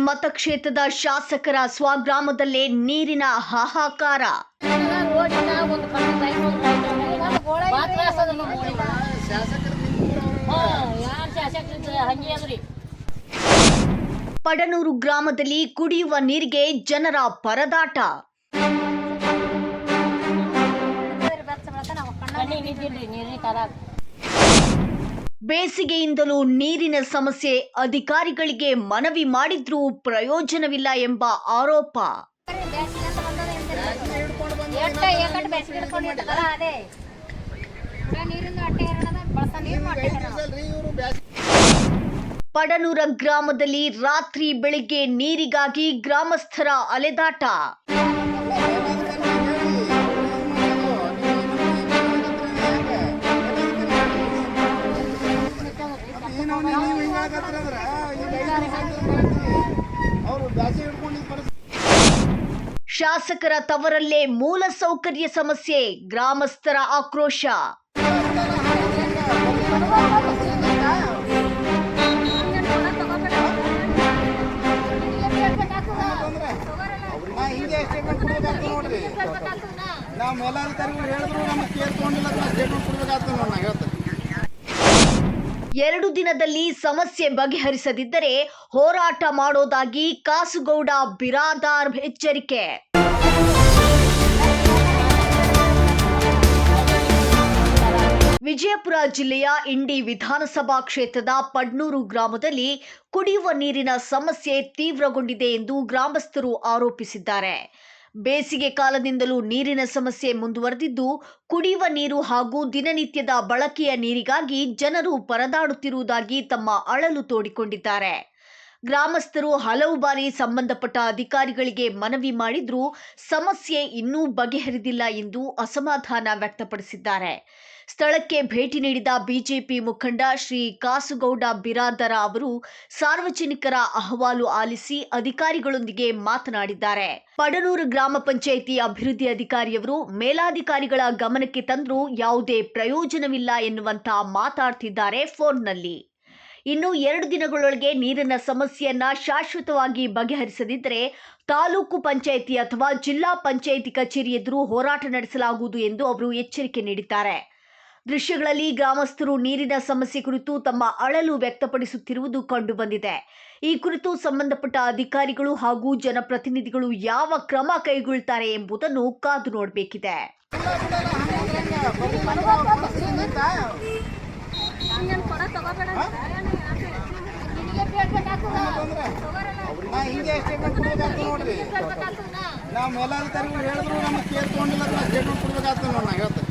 ಮತಕ್ಷೇತ್ರದ ಶಾಸಕರ ಸ್ವಗ್ರಾಮದಲ್ಲೇ ನೀರಿನ ಹಾಹಾಕಾರ. ಪಡನೂರು ಗ್ರಾಮದಲ್ಲಿ ಕುಡಿಯುವ ನೀರಿಗೆ ಜನರ ಪರದಾಟ. ಬೇಸಿಗೆಯಿಂದಲೂ ನೀರಿನ ಸಮಸ್ಯೆ, ಅಧಿಕಾರಿಗಳಿಗೆ ಮನವಿ ಮಾಡಿದ್ರೂ ಪ್ರಯೋಜನವಿಲ್ಲ ಎಂಬ ಆರೋಪ. ಪಡನೂರ ಗ್ರಾಮದಲ್ಲಿ ರಾತ್ರಿ ಬೆಳಿಗ್ಗೆ ನೀರಿಗಾಗಿ ಗ್ರಾಮಸ್ಥರ ಅಲೆದಾಟ. ಶಾಸಕರ ತವರಲ್ಲೇ ಮೂಲ ಸೌಕರ್ಯ ಸಮಸ್ಯೆ, ಗ್ರಾಮಸ್ಥರ ಆಕ್ರೋಶ. ಎರಡು ದಿನದಲ್ಲಿ ಸಮಸ್ಯೆ ಬಗೆಹರಿಸದಿದ್ದರೆ ಹೋರಾಟ ಮಾಡೋದಾಗಿ ಕಾಸುಗೌಡ ಬಿರಾದಾರ್ ಎಚ್ಚರಿಕೆ. ವಿಜಯಪುರ ಜಿಲ್ಲೆಯ ಇಂಡಿ ವಿಧಾನಸಭಾ ಕ್ಷೇತ್ರದ ಪಡ್ನೂರು ಗ್ರಾಮದಲ್ಲಿ ಕುಡಿಯುವ ನೀರಿನ ಸಮಸ್ಯೆ ತೀವ್ರಗೊಂಡಿದೆ ಎಂದು ಗ್ರಾಮಸ್ಥರು ಆರೋಪಿಸಿದ್ದಾರೆ. ಬೇಸಿಗೆ ಕಾಲದಿಂದಲೂ ನೀರಿನ ಸಮಸ್ಯೆ ಮುಂದುವರೆದಿದ್ದು, ಕುಡಿಯುವ ನೀರು ಹಾಗೂ ದಿನನಿತ್ಯದ ಬಳಕೆಯ ನೀರಿಗಾಗಿ ಜನರು ಪರದಾಡುತ್ತಿರುವುದಾಗಿ ತಮ್ಮ ಅಳಲು ತೋಡಿಕೊಂಡಿದ್ದಾರೆ. ಗ್ರಾಮಸ್ಥರು ಹಲವು ಬಾರಿ ಸಂಬಂಧಪಟ್ಟ ಅಧಿಕಾರಿಗಳಿಗೆ ಮನವಿ ಮಾಡಿದ್ರೂ ಸಮಸ್ಯೆ ಇನ್ನೂ ಬಗೆಹರಿದಿಲ್ಲ ಎಂದು ಅಸಮಾಧಾನ ವ್ಯಕ್ತಪಡಿಸಿದ್ದಾರೆ. ಸ್ಥಳಕ್ಕೆ ಭೇಟಿ ನೀಡಿದ ಬಿಜೆಪಿ ಮುಖಂಡ ಶ್ರೀ ಕಾಸುಗೌಡ ಬಿರಾದರ ಅವರು ಸಾರ್ವಜನಿಕರ ಅಹವಾಲು ಆಲಿಸಿ ಅಧಿಕಾರಿಗಳೊಂದಿಗೆ ಮಾತನಾಡಿದ್ದಾರೆ. ಪಡನೂರು ಗ್ರಾಮ ಪಂಚಾಯಿತಿ ಅಭಿವೃದ್ಧಿ ಅಧಿಕಾರಿಯವರು ಮೇಲಾಧಿಕಾರಿಗಳ ಗಮನಕ್ಕೆ ತಂದರೂ ಯಾವುದೇ ಪ್ರಯೋಜನವಿಲ್ಲ ಎನ್ನುವಂತ ಮಾತಾಡ್ತಿದ್ದಾರೆ ಫೋನ್ನಲ್ಲಿ. ಇನ್ನು 2 ದಿನಗಳೊಳಗೆ ನೀರಿನ ಸಮಸ್ಯೆಯನ್ನ ಶಾಶ್ವತವಾಗಿ ಬಗೆಹರಿಸದಿದ್ದರೆ ತಾಲೂಕು ಪಂಚಾಯಿತಿ ಅಥವಾ ಜಿಲ್ಲಾ ಪಂಚಾಯಿತಿ ಕಚೇರಿ ಎದುರು ಹೋರಾಟ ನಡೆಸಲಾಗುವುದು ಎಂದು ಅವರು ಎಚ್ಚರಿಕೆ ನೀಡಿದ್ದಾರೆ. ದೃಶ್ಯಗಳಲ್ಲಿ ಗ್ರಾಮಸ್ಥರು ನೀರಿನ ಸಮಸ್ಯೆ ಕುರಿತು ತಮ್ಮ ಅಳಲು ವ್ಯಕ್ತಪಡಿಸುತ್ತಿರುವುದು ಕಂಡುಬಂದಿದೆ. ಈ ಕುರಿತು ಸಂಬಂಧಪಟ್ಟ ಅಧಿಕಾರಿಗಳು ಹಾಗೂ ಜನಪ್ರತಿನಿಧಿಗಳು ಯಾವ ಕ್ರಮ ಕೈಗೊಳ್ಳುತ್ತಾರೆ ಎಂಬುದನ್ನು ಕಾದು ನೋಡಬೇಕಿದೆ. ನಾವು ಮೇಲಾಧಿಕಾರಿಗಳು ಹೇಳಿದ್ರು ನಮಗೆ ಕೇರ್ ತಗೊಂಡಿಲ್ಲ, ಸ್ಟೇಟ್ಮೆಂಟ್ ಕೊಡ್ಬೇಕಾಗ್ತದೆ.